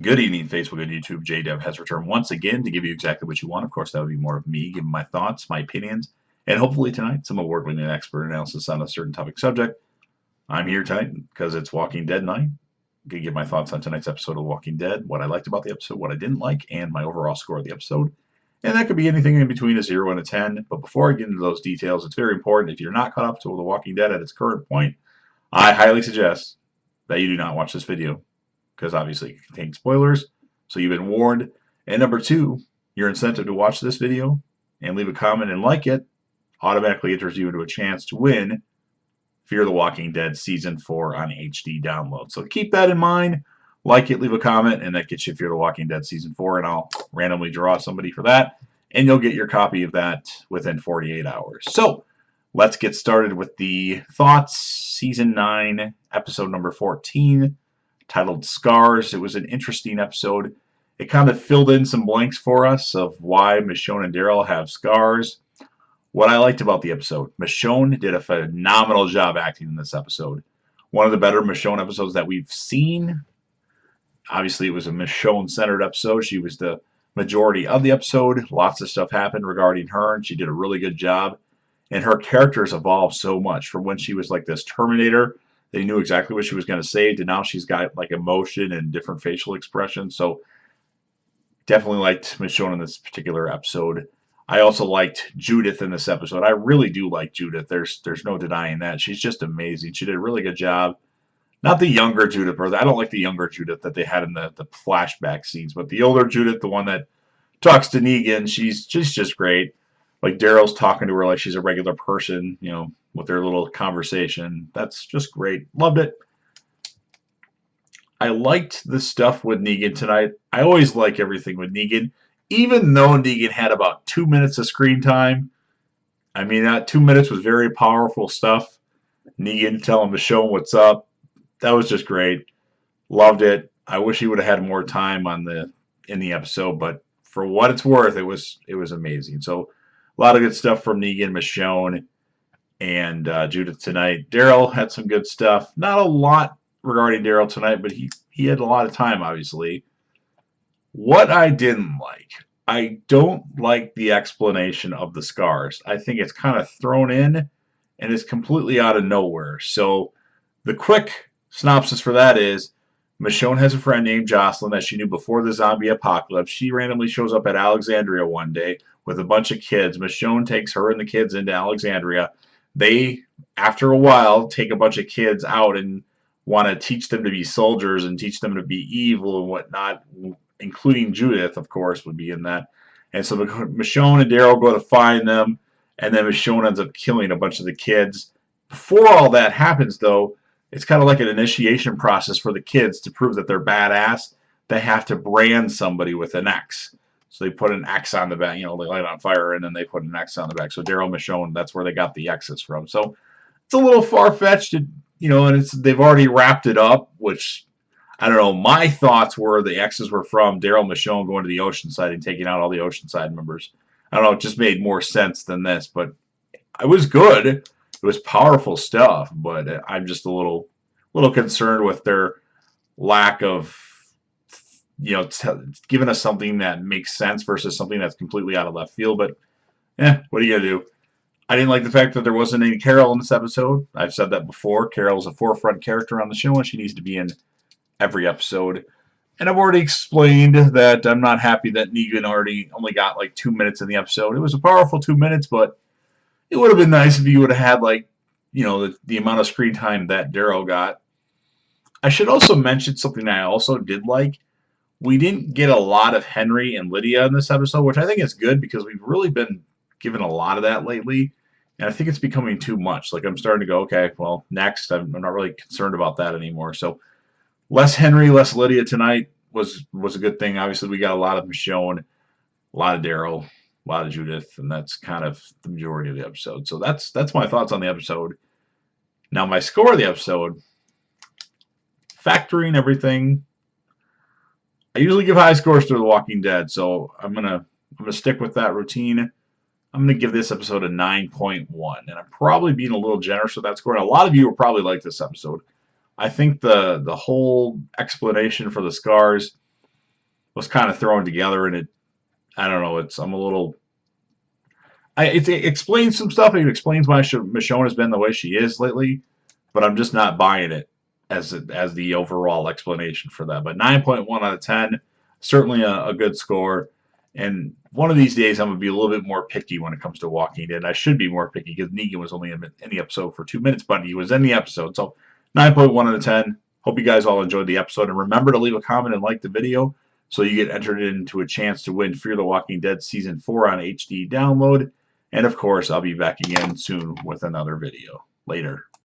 Good evening, Facebook and YouTube. JDev has returned once again to give you exactly what you want. Of course, that would be more of me giving my thoughts, my opinions, and hopefully tonight some award-winning expert analysis on a certain topic subject. I'm here tonight because it's Walking Dead night. I'm going to give my thoughts on tonight's episode of Walking Dead, what I liked about the episode, what I didn't like, and my overall score of the episode. And that could be anything in between a 0 and a 10. But before I get into those details, it's very important if you're not caught up to The Walking Dead at its current point, I highly suggest that you do not watch this video because obviously it contains spoilers, so you've been warned. And number two, your incentive to watch this video and leave a comment and like it automatically enters you into a chance to win Fear the Walking Dead Season 4 on HD download. So keep that in mind. Like it, leave a comment, and that gets you Fear the Walking Dead Season 4, and I'll randomly draw somebody for that, and you'll get your copy of that within 48 hours. So let's get started with the thoughts. Season 9, episode number 14, titled Scars. It was an interesting episode. It kind of filled in some blanks for us of why Michonne and Daryl have scars. What I liked about the episode, Michonne did a phenomenal job acting in this episode. One of the better Michonne episodes that we've seen. Obviously, it was a Michonne-centered episode. She was the majority of the episode. Lots of stuff happened regarding her, and she did a really good job. And her character's evolved so much from when she was like this Terminator. They knew exactly what she was going to say, to now she's got like emotion and different facial expressions. So definitely liked Michonne in this particular episode. I also liked Judith in this episode. I really do like Judith. There's no denying that. She's just amazing. She did a really good job. Not the younger Judith, or I don't like the younger Judith that they had in the flashback scenes, but the older Judith, the one that talks to Negan, she's just great. Like Daryl's talking to her like she's a regular person, you know, with their little conversation. That's just great. Loved it. I liked the stuff with Negan tonight. I always like everything with Negan, even though Negan had about 2 minutes of screen time. I mean, that 2 minutes was very powerful stuff. Negan telling Michonne what's up. That was just great. Loved it. I wish he would have had more time in the episode, but for what it's worth, it was amazing. So a lot of good stuff from Negan, Michonne, and Judith tonight. Daryl had some good stuff. Not a lot regarding Daryl tonight, but he had a lot of time, obviously. What I didn't like, I don't like the explanation of the scars. I think it's kind of thrown in, and it's completely out of nowhere. So the quick synopsis for that is Michonne has a friend named Jocelyn that she knew before the zombie apocalypse. She randomly shows up at Alexandria one day with a bunch of kids. Michonne takes her and the kids into Alexandria. They, after a while, take a bunch of kids out and want to teach them to be soldiers and teach them to be evil and whatnot, including Judith, of course, would be in that. And so Michonne and Daryl go to find them, and then Michonne ends up killing a bunch of the kids. Before all that happens, though, it's kind of like an initiation process for the kids to prove that they're badass. They have to brand somebody with an X. So they put an X on the back, you know, they light it on fire, and then they put an X on the back. So Daryl, Michonne, that's where they got the X's from. So it's a little far-fetched, you know, and they've already wrapped it up, which, I don't know, my thoughts were the X's were from Daryl, Michonne going to the Oceanside and taking out all the Oceanside members. I don't know, it just made more sense than this, but it was good. It was powerful stuff, but I'm just a little concerned with their lack of, you know, giving us something that makes sense versus something that's completely out of left field. But what are you gonna do? I didn't like the fact that there wasn't any Carol in this episode. I've said that before. Carol's a forefront character on the show, and she needs to be in every episode. And I've already explained that I'm not happy that Negan only got like 2 minutes in the episode. It was a powerful 2 minutes, but it would have been nice if you would have had, like, you know, the amount of screen time that Daryl got. I should also mention something I also did like. We didn't get a lot of Henry and Lydia in this episode, which I think is good because we've really been given a lot of that lately. And I think it's becoming too much. Like, I'm starting to go, okay, well, next. I'm not really concerned about that anymore. So less Henry, less Lydia tonight was a good thing. Obviously, we got a lot of Michonne, a lot of Daryl, a lot of Judith, and that's kind of the majority of the episode. So that's my thoughts on the episode. Now, my score of the episode, factoring everything, I usually give high scores to The Walking Dead, so I'm gonna stick with that routine. I'm gonna give this episode a 9.1, and I'm probably being a little generous with that score. And a lot of you will probably like this episode. I think the whole explanation for the scars was kind of thrown together, and I don't know. I'm a little. It explains some stuff. It explains why Michonne has been the way she is lately, but I'm just not buying it as the overall explanation for that. But 9.1 out of 10, certainly a good score. And one of these days, I'm gonna be a little bit more picky when it comes to Walking Dead. I should be more picky because Negan was only in the episode for 2 minutes, but he was in the episode. So 9.1 out of 10. Hope you guys all enjoyed the episode, and remember to leave a comment and like the video so you get entered into a chance to win Fear the Walking Dead Season 4 on HD download. And of course, I'll be back again soon with another video. Later.